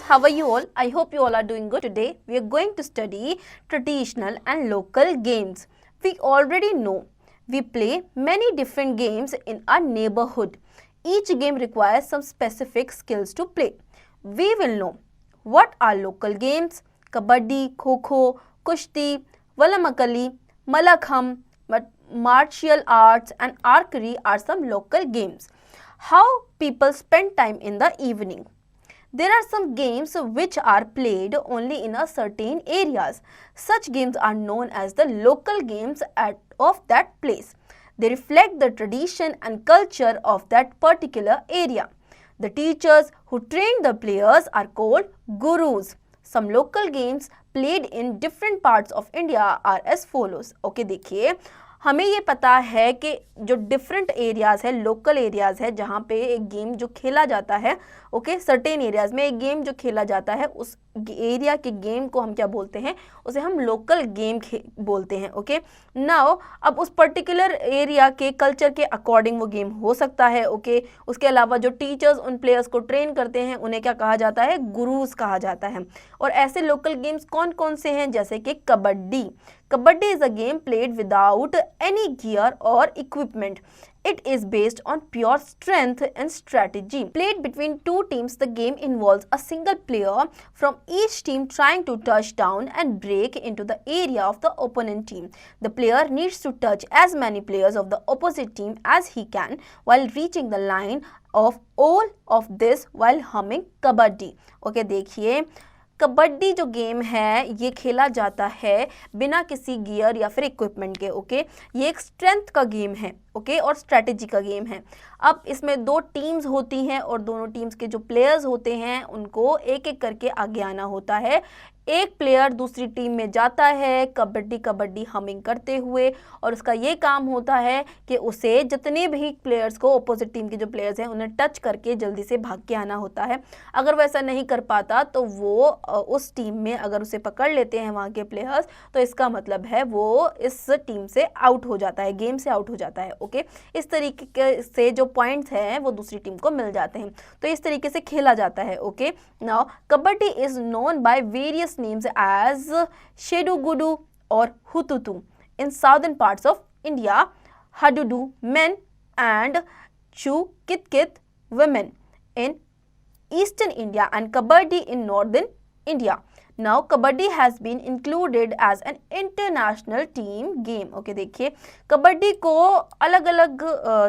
how are you all? I hope you all are doing good. Today we are going to study traditional and local games. We already know we play many different games in our neighborhood. Each game requires some specific skills to play. We will know what are local games, kabaddi, kho-kho, kushti, valamakali, malakham, martial arts and archery are some local games. How people spend time in the evening. There are some games which are played only in a certain areas. Such games are known as the local games of that place. They reflect the tradition and culture of that particular area. The teachers who train the players are called gurus. Some local games played in different parts of India are as follows. Okay, देखिए हमें ये पता है कि जो different areas है, local areas है, जहाँ पे एक गेम जो खेला जाता है, ओके, सर्टेन एरियाज़ में एक गेम जो खेला जाता है, उस एरिया के गेम को हम क्या बोलते हैं, उसे हम लोकल गेम बोलते हैं. ओके, नाउ अब उस पर्टिकुलर एरिया के कल्चर के अकॉर्डिंग वो गेम हो सकता है. ओके, उसके अलावा जो टीचर्स उन प्लेयर्स को ट्रेन करते हैं उन्हें क्या कहा जाता है, गुरुज कहा जाता है. और ऐसे लोकल गेम्स कौन कौन से हैं, जैसे कि kabaddi. Kabaddi is a game played without any gear or equipment. It is based on pure strength and strategy. Played between two teams, the game involves a single player from each team trying to touch down and break into the area of the opponent team. The player needs to touch as many players of the opposite team as he can while reaching the line of all of this while humming Kabaddi. Okay, देखिए कबड्डी जो game है ये खेला जाता है बिना किसी gear या फिर इक्विपमेंट के. ओके, ये एक स्ट्रेंथ का गेम है. ओके, और स्ट्रेटेजी का गेम है. अब इसमें दो टीम्स होती हैं और दोनों टीम्स के जो प्लेयर्स होते हैं उनको एक एक करके आगे आना होता है. एक प्लेयर दूसरी टीम में जाता है कबड्डी कबड्डी हमिंग करते हुए और उसका ये काम होता है कि उसे जितने भी प्लेयर्स को अपोजिट टीम के जो प्लेयर्स हैं उन्हें टच करके जल्दी से भाग के आना होता है. अगर वैसा नहीं कर पाता तो वो उस टीम में अगर उसे पकड़ लेते हैं वहाँ के प्लेयर्स तो इसका मतलब है वो इस टीम से आउट हो जाता है, गेम से आउट हो जाता है. ओके, इस तरीके से जो पॉइंट्स हैं वो दूसरी टीम को मिल जाते हैं. तो इस तरीके से खेला जाता है. Okay, now kabaddi is known by various names as Shedu-Gudu or Hututu in southern parts of India, Hadudu men and Chu-Kit-Kit women in eastern India and Kabaddi in northern India. Now Kabaddi has been included as an international team game. Okay, देखिए कबड्डी को अलग अलग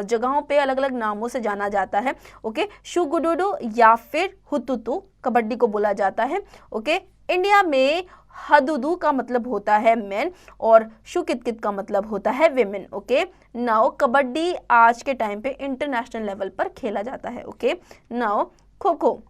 जगहों पे अलग अलग नामों से जाना जाता है. ओके, शू-गुडुडू या फिर हुतुतु कबड्डी को बोला जाता है. ओके, इंडिया में हदुदू का मतलब होता है मेन और शू-कित-कित का मतलब होता है विमेन. ओके, नाउ कबड्डी आज के टाइम पे इंटरनेशनल लेवल पर खेला जाता है. Okay, now kho-kho.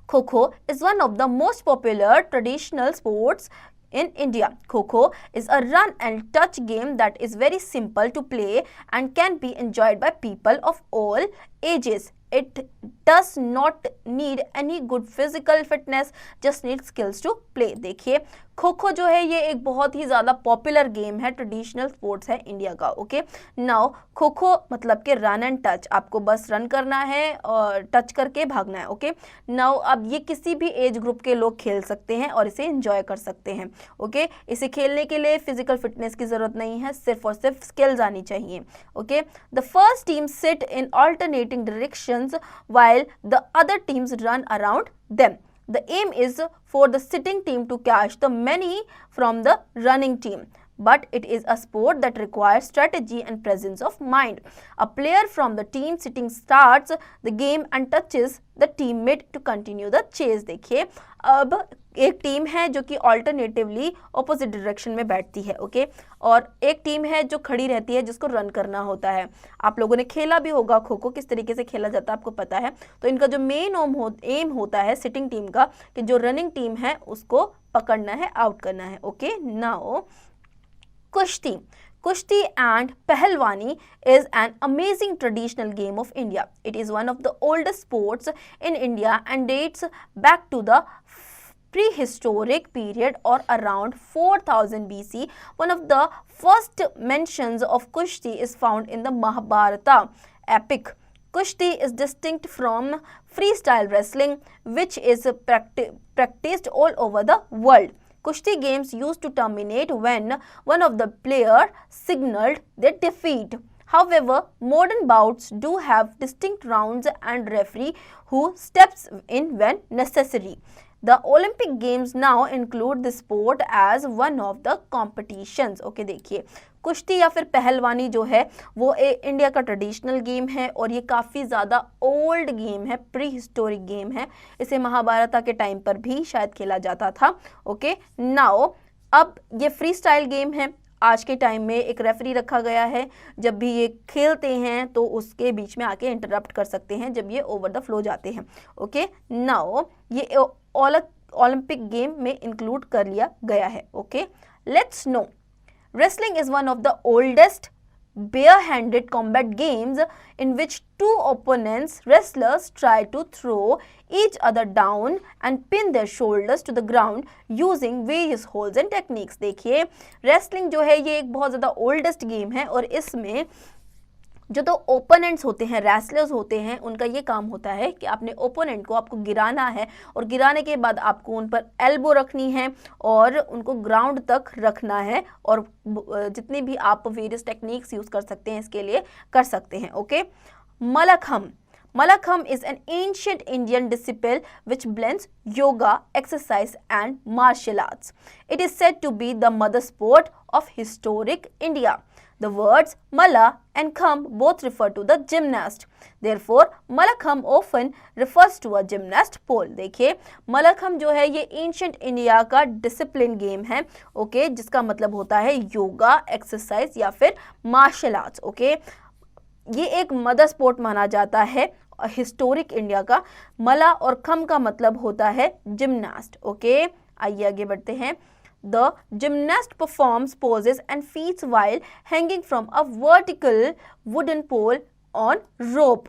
Kho-Kho is one of the most popular traditional sports in India. Kho-Kho is a run and touch game that is very simple to play and can be enjoyed by people of all ages. It does not need any good physical fitness, just need skills to play. देखिए खो खो जो है ये एक बहुत ही ज़्यादा popular game है, traditional sports है India का. ओके, नाउ खो खो मतलब कि रन एंड टच, आपको बस रन करना है और टच करके भागना है. ओके, नाउ अब ये किसी भी एज ग्रुप के लोग खेल सकते हैं और इसे एंजॉय कर सकते हैं. ओके, इसे खेलने के लिए फिजिकल फिटनेस की ज़रूरत नहीं है, सिर्फ और सिर्फ स्किल्स आनी चाहिए. Okay, the first team sit in alternating directions while the other teams run around them. The aim is for the sitting team to catch the many from the running team. But it is a sport that requires strategy and presence of mind. A player from the team sitting starts the game and touches the teammate to continue the chase. देखिए अब एक team है जो कि alternatively opposite direction में बैठती है. Okay, और एक टीम है जो खड़ी रहती है जिसको रन करना होता है. आप लोगों ने खेला भी होगा खो खो, किस तरीके से खेला जाता है आपको पता है. तो इनका जो मेन एम होता है सिटिंग टीम का कि जो रनिंग टीम है उसको पकड़ना है, आउट करना है. ओके, नाउ कुश्ती. Kushti and Pahalwani is an amazing traditional game of India. It is one of the oldest sports in India and dates back to the prehistoric period or around 4000 BC. One of the first mentions of Kushti is found in the Mahabharata epic. Kushti is distinct from freestyle wrestling, which is practiced all over the world. Kushti games used to terminate when one of the players signaled their defeat. However, modern bouts do have distinct rounds and referee who steps in when necessary. The Olympic Games now include the sport as one of the competitions. Okay देखिए, कुश्ती या फिर पहलवानी जो है वो India का traditional game है और ये काफ़ी ज़्यादा ओल्ड गेम है, प्री हिस्टोरिक गेम है. इसे महाभारत के टाइम पर भी शायद खेला जाता था. ओके नाउ अब ये फ्री स्टाइल गेम है. आज के टाइम में एक रेफरी रखा गया है. जब भी ये खेलते हैं तो उसके बीच में आके इंटरप्ट कर सकते हैं जब ये ओवर द फ्लो जाते हैं. ओके नाउ ये ओलंपिक गेम में इंक्लूड कर लिया गया है. Okay let's no, wrestling is one of the oldest bare-handed combat games in which two opponents wrestlers try to throw each other down and pin their shoulders to the ground using various holds and techniques. देखिए wrestling जो है ये एक बहुत ज़्यादा oldest game है और इसमें जो तो ओपोनेंट्स होते हैं, रेसलर्स होते हैं, उनका ये काम होता है कि अपने ओपोनेंट को आपको गिराना है और गिराने के बाद आपको उन पर एल्बो रखनी है और उनको ग्राउंड तक रखना है और जितनी भी आप वेरियस टेक्निक्स यूज़ कर सकते हैं इसके लिए कर सकते हैं. Okay mallakhamb. Malakam is an ancient Indian discipline which blends yoga, exercise and martial arts. It is said to be the mother sport of historic India. The words Mala and Kham both refer to the gymnast. Therefore, Malakham often refers to a gymnast pole. देखिए Malakham जो है ये ancient India का discipline game है. Okay जिसका मतलब होता है योगा, एक्सरसाइज या फिर मार्शल आर्ट्स. ओके ये एक मदर स्पोर्ट माना जाता है हिस्टोरिक इंडिया का. मला और खम का मतलब होता है जिम्नास्ट. ओके आइए आगे बढ़ते हैं. The gymnast performs poses and feats while hanging from a vertical wooden pole on rope.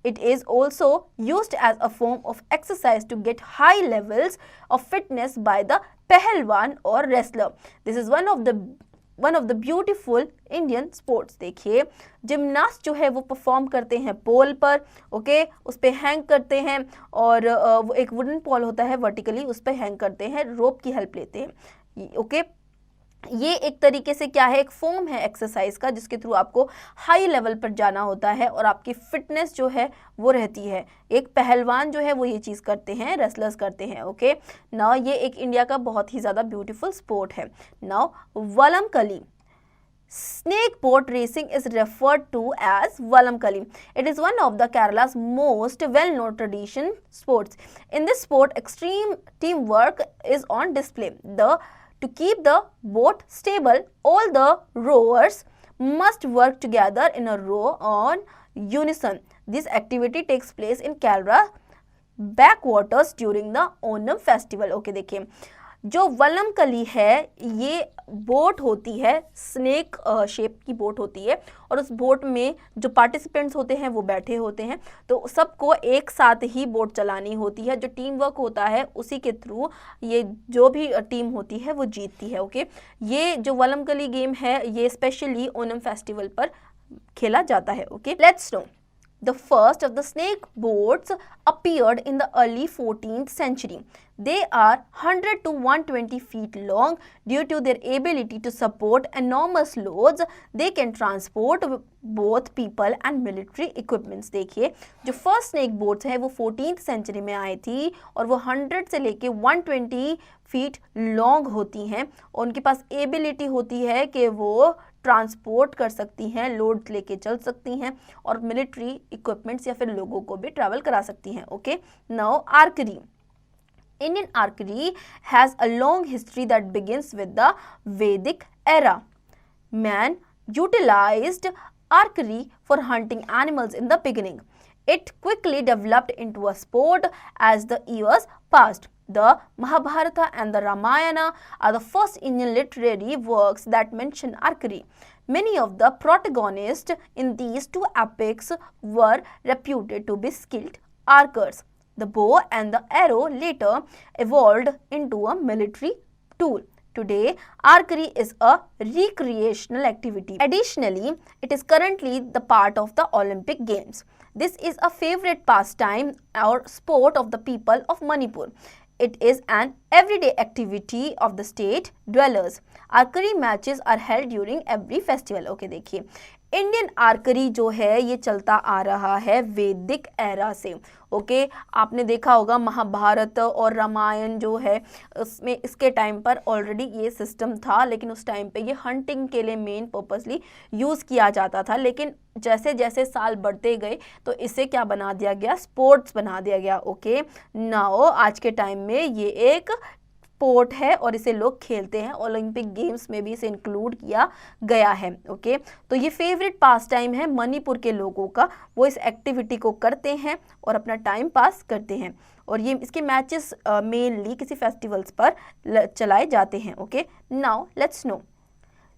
It is also used as a form of exercise to get high levels of fitness by the pehlwan or wrestler. This is one of the beautiful Indian sports. देखिए gymnast जो है वो perform करते हैं पोल पर. Okay उस पर hang करते हैं और वो एक वुडन पोल होता है वर्टिकली, उस पर हैंग करते हैं, रोप की हेल्प लेते हैं. ओके ये एक तरीके से क्या है, एक फॉर्म है एक्सरसाइज का जिसके थ्रू आपको हाई लेवल पर जाना होता है और आपकी फिटनेस जो है वो रहती है. एक पहलवान जो है वो ये चीज़ करते हैं, रेसलर्स करते हैं. ओके नाउ ये एक इंडिया का बहुत ही ज़्यादा ब्यूटीफुल स्पोर्ट है. Now वलमकली. Snake boat racing is referred to as Valamkali. It is one of the Kerala's most well-known tradition sports. In this sport, extreme teamwork is on display. To keep the boat stable, all the rowers must work together in a row on unison. This activity takes place in Kerala backwaters during the Onam festival. Okay, देखिए जो वलमकली है ये boat होती है, snake shape की boat होती है और उस बोट में जो पार्टिसिपेंट्स होते हैं वो बैठे होते हैं. तो सबको एक साथ ही बोट चलानी होती है. जो टीम वर्क होता है उसी के थ्रू ये जो भी टीम होती है वो जीतती है. ओके ये जो वलमकली गेम है ये स्पेशली ओनम फेस्टिवल पर खेला जाता है. Okay let's no. The first of the snake boats appeared in the early 14th century. They are 100 to 120 feet long. Due to their ability to support enormous loads, they can transport both people and military equipments. देखिए जो first snake boats है वो 14th century में आई थी और वो 100 से लेके 120 फीट लॉन्ग होती हैं और उनके पास एबिलिटी होती है कि वो ट्रांसपोर्ट कर सकती हैं, लोड लेके चल सकती हैं और मिलिट्री इक्विपमेंट्स या फिर लोगों को भी ट्रैवल करा सकती हैं. Okay now archery. Indian archery has a long history that begins with the Vedic era. Man utilized archery for hunting animals in the beginning. It quickly developed into a sport as the years passed. The Mahabharata and the Ramayana are the first Indian literary works that mention archery. Many of the protagonists in these two epics were reputed to be skilled archers. The bow and the arrow later evolved into a military tool. Today, archery is a recreational activity. Additionally, it is currently the part of the Olympic Games. This is a favorite pastime or sport of the people of Manipur. It is an everyday activity of the state dwellers. Archery matches are held during every festival. Okay, देखिए Indian आर्करी जो है ये चलता आ रहा है वैदिक era से. Okay आपने देखा होगा महाभारत और रामायण जो है उसमें इसके टाइम पर ऑलरेडी ये सिस्टम था, लेकिन उस टाइम पे ये हंटिंग के लिए मेन पर्पसली यूज़ किया जाता था. लेकिन जैसे जैसे साल बढ़ते गए तो इसे क्या बना दिया गया, स्पोर्ट्स बना दिया गया. ओके नाउ आज के टाइम में ये एक स्पोर्ट है और इसे लोग खेलते हैं. ओलंपिक गेम्स में भी इसे इंक्लूड किया गया है. ओके तो ये फेवरेट पास टाइम है मणिपुर के लोगों का. वो इस एक्टिविटी को करते हैं और अपना टाइम पास करते हैं और ये इसके मैचेस मेनली किसी फेस्टिवल्स पर चलाए जाते हैं. Okay now let's no.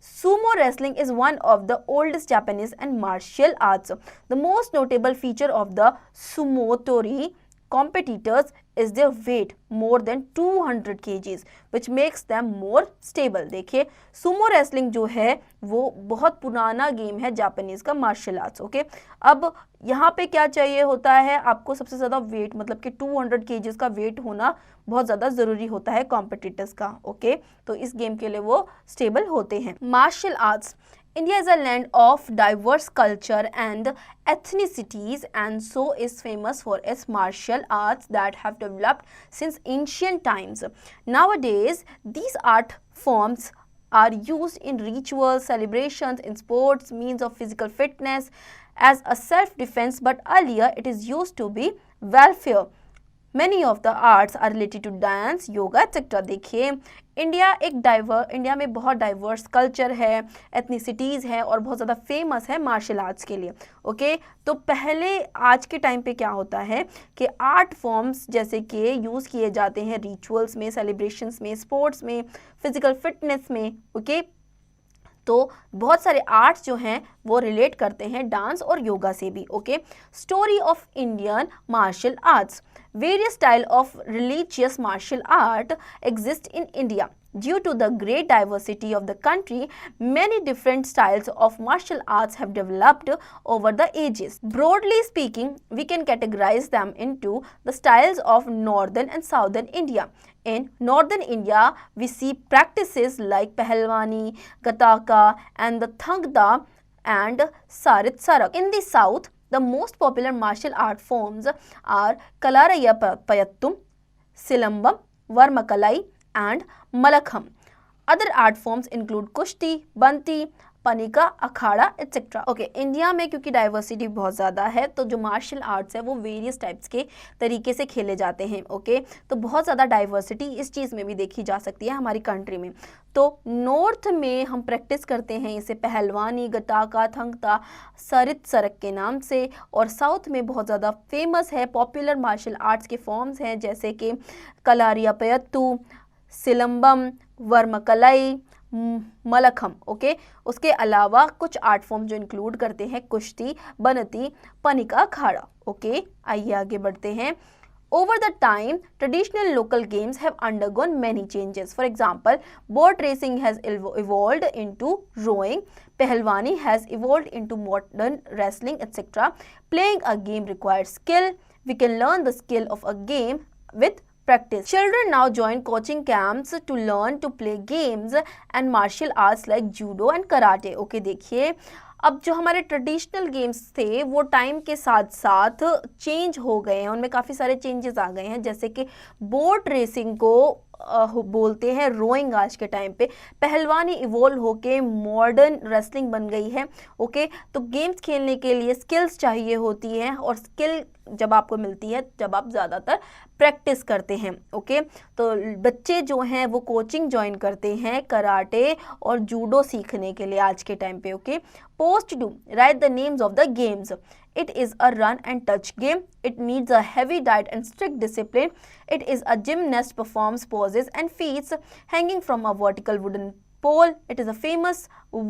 Sumo wrestling is one of the oldest Japanese and martial arts. The most notable feature of the sumotori competitors is their weight more than 200 kgs which makes them more stable. देखिए Sumo wrestling जो है वो बहुत पुराना game है Japanese का martial arts. Okay अब यहाँ पे क्या चाहिए होता है आपको, सबसे ज़्यादा वेट मतलब कि 200 kgs का वेट होना बहुत ज़्यादा ज़रूरी होता है कॉम्पिटिटर्स का. ओके तो इस गेम के लिए वो स्टेबल होते हैं. Martial arts. India is a land of diverse culture and ethnicities and so is famous for its martial arts that have developed since ancient times. Nowadays, these art forms are used in rituals, celebrations, in sports, means of physical fitness as a self-defense, but earlier it is used to be welfare. Many of the arts are related to dance, yoga, etc. देखिए India में बहुत diverse culture है, ethnicities है और बहुत ज़्यादा famous है martial arts के लिए. ओके तो पहले आज के टाइम पे क्या होता है कि आर्ट फॉर्म्स जैसे कि यूज़ किए जाते हैं रिचुअल्स में, सेलिब्रेशंस में, स्पोर्ट्स में, फिजिकल फिटनेस में. ओके तो बहुत सारे आर्ट्स जो हैं वो रिलेट करते हैं डांस और योगा से भी. Okay story of Indian martial arts. Various styles of religious martial art exist in India. Due to the great diversity of the country, many different styles of martial arts have developed over the ages. Broadly speaking, we can categorize them into the styles of northern and southern India. In northern India, we see practices like Pahalwani, Gataka, and the Thangda and Sarit Sarak. In the south, the most popular martial art forms are Kalarayapayattum, Silambam, Varmakalai and Malakham. Other art forms include Kushti, Banti, पनिका, akhara etcetera. Okay India में क्योंकि diversity बहुत ज़्यादा है तो जो martial arts है वो वेरियस टाइप्स के तरीके से खेले जाते हैं. ओके तो बहुत ज़्यादा डाइवर्सिटी इस चीज़ में भी देखी जा सकती है हमारी कंट्री में. तो नॉर्थ में हम प्रैक्टिस करते हैं इसे पहलवानी, गटाका, थंगता, सरित सरक के नाम से, और साउथ में बहुत ज़्यादा फेमस है पॉपुलर मार्शल आर्ट्स के फॉर्म्स हैं जैसे कि कलारियापयत्तु, सिलम्बम, वर्मकलाई, मलखम. ओके उसके अलावा कुछ आर्ट फॉर्म जो इंक्लूड करते हैं कुश्ती, बनती, पनिका, अखाड़ा. ओके आइए आगे बढ़ते हैं. Over the time, traditional local games have undergone many changes. For example, boat racing has evolved into rowing, Pehlwani has evolved into modern wrestling, etc. Playing a game requires skill. We can learn the skill of a game with practice. Children now join coaching camps to learn to play games and martial arts like judo and karate. Okay, देखिए अब जो हमारे traditional games थे वो time के साथ साथ change हो गए हैं, उनमें काफ़ी सारे चेंजेस आ गए हैं. जैसे कि बोट रेसिंग को बोलते हैं रोइंग आज के टाइम पे, पहलवानी इवॉल्व होके मॉडर्न रेसलिंग बन गई है. ओके तो गेम्स खेलने के लिए स्किल्स चाहिए होती हैं और स्किल जब आपको मिलती है जब आप ज़्यादातर प्रैक्टिस करते हैं. ओके तो बच्चे जो हैं वो कोचिंग ज्वाइन करते हैं कराटे और जूडो सीखने के लिए आज के टाइम पे. Okay post to write the names of the games. It is a run and touch game. It needs a heavy diet and strict discipline. It is a gymnast performs poses and feats hanging from a vertical wooden pole. It is a famous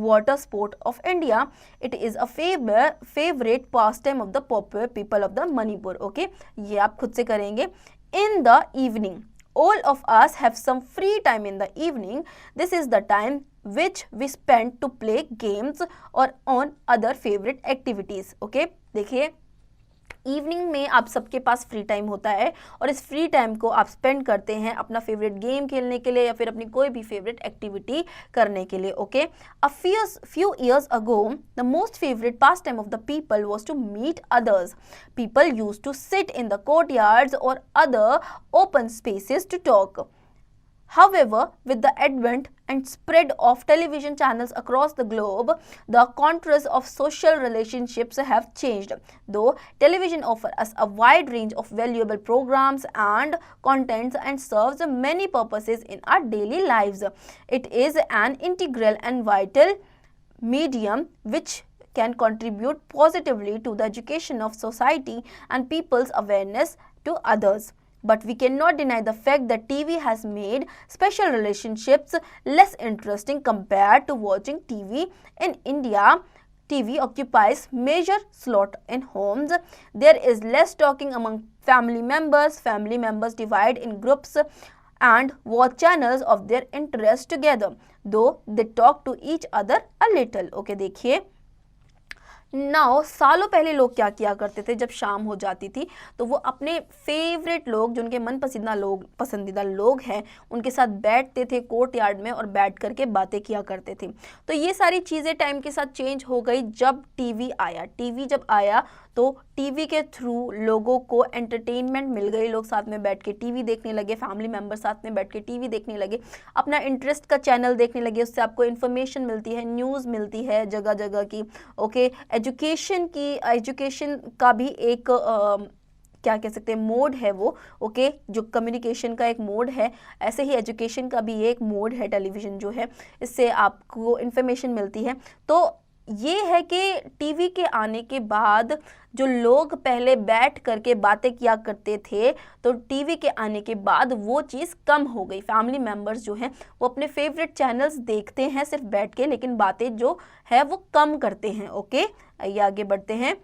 water sport of India. It is a favorite pastime of the popular people of the Manipur. Okay, ये आप खुद से करेंगे. In the evening all of us have some free time in the evening. This is the time which we spend to play games or on other favorite activities. Okay, देखिए evening में आप सबके पास free time होता है और इस free time को आप स्पेंड करते हैं अपना फेवरेट गेम खेलने के लिए या फिर अपनी कोई भी फेवरेट एक्टिविटी करने के लिए. Okay, a few years ago the most favorite pastime of the people was to meet others. People used to sit in the courtyards or other open spaces to talk. However, with the advent and spread of television channels across the globe, the contours of social relationships have changed. Though television offers us a wide range of valuable programs and contents and serves many purposes in our daily lives, it is an integral and vital medium which can contribute positively to the education of society and people's awareness to others. But we cannot deny the fact that TV has made special relationships less interesting compared to watching TV. In India, TV occupies major slot in homes. There is less talking among family members. Family members divide in groups and watch channels of their interest together, though they talk to each other a little. Okay, देखिए now सालों पहले लोग क्या किया करते थे, जब शाम हो जाती थी तो वो अपने फेवरेट लोग जो उनके मन पसंदीदा लोग हैं उनके साथ बैठते थे कोर्ट यार्ड में और बैठ करके बातें किया करते थे. तो ये सारी चीज़ें टाइम के साथ चेंज हो गई जब टीवी आया. टीवी जब आया तो टीवी के थ्रू लोगों को एंटरटेनमेंट मिल गई. लोग साथ में बैठ के टीवी देखने लगे, फैमिली मेम्बर साथ में बैठ के टीवी देखने लगे, अपना इंटरेस्ट का चैनल देखने लगे. उससे आपको इन्फॉर्मेशन मिलती है, न्यूज़ मिलती है जगह जगह की. ओके, एजुकेशन का भी एक क्या कह सकते हैं मोड है वो. ओके, जो कम्युनिकेशन का एक मोड है, ऐसे ही एजुकेशन का भी एक मोड है टेलीविज़न जो है, इससे आपको इन्फॉर्मेशन मिलती है. तो ये है कि टीवी के आने के बाद जो लोग पहले बैठ करके बातें किया करते थे तो टीवी के आने के बाद वो चीज़ कम हो गई. फैमिली मेम्बर्स जो हैं वो अपने फेवरेट चैनल्स देखते हैं सिर्फ बैठ के, लेकिन बातें जो है वो कम करते हैं. ओके, आइए आगे बढ़ते हैं.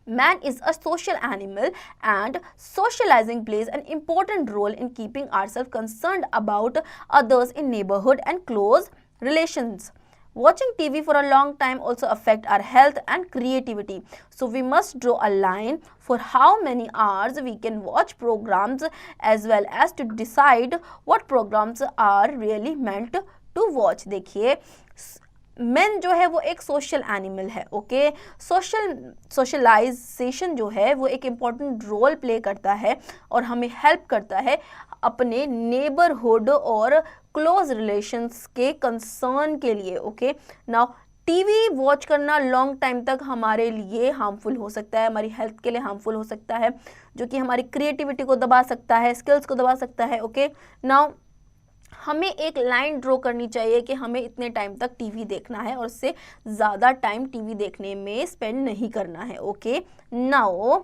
Man is a social animal and socializing plays an important role in keeping ourselves concerned about others in neighborhood and close relations. Watching TV for a long time also affect our health and creativity. So we must draw a line for how many hours we can watch programs as well as to decide what programs are really meant to watch. देखिए man जो है वो एक social animal है. Okay, socialisation जो है वो एक इम्पॉर्टेंट रोल प्ले करता है और हमें हेल्प करता है अपने नेबरहुड और क्लोज रिलेशंस के कंसर्न के लिए. ओके, नाउ टीवी वॉच करना लॉन्ग टाइम तक हमारे लिए हार्मफुल हो सकता है, हमारी हेल्थ के लिए हार्मफुल हो सकता है, जो कि हमारी क्रिएटिविटी को दबा सकता है, स्किल्स को दबा सकता है. ओके, नाउ हमें एक लाइन ड्रॉ करनी चाहिए कि हमें इतने टाइम तक टीवी देखना है और उससे ज़्यादा टाइम टीवी देखने में स्पेंड नहीं करना है. Okay, now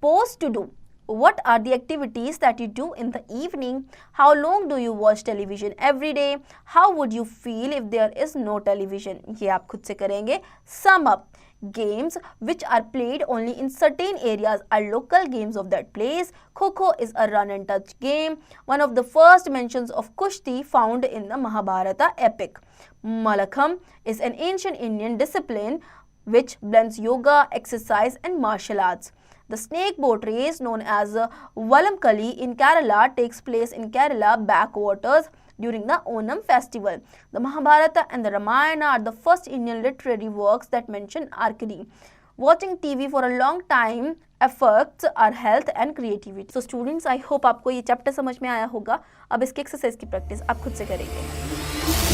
pose to do. What are the activities that you do in the evening? How long do you watch television every day? How would you feel if there is no television? ये आप खुद से करेंगे. Sum up. Games which are played only in certain areas are local games of that place. Kho-Kho is a run and touch game, one of the first mentions of Kushti found in the Mahabharata epic. Malakham is an ancient Indian discipline which blends yoga, exercise and martial arts. The snake boat race known as Valamkali in Kerala takes place in Kerala backwaters during the Onam festival. The Mahabharata and the Ramayana are the first Indian literary works that mention archery. Watching TV for a long time affects our health and creativity. So students, I hope आपको ये chapter समझ में आया होगा. अब इसके exercise की practice आप खुद से करेंगे.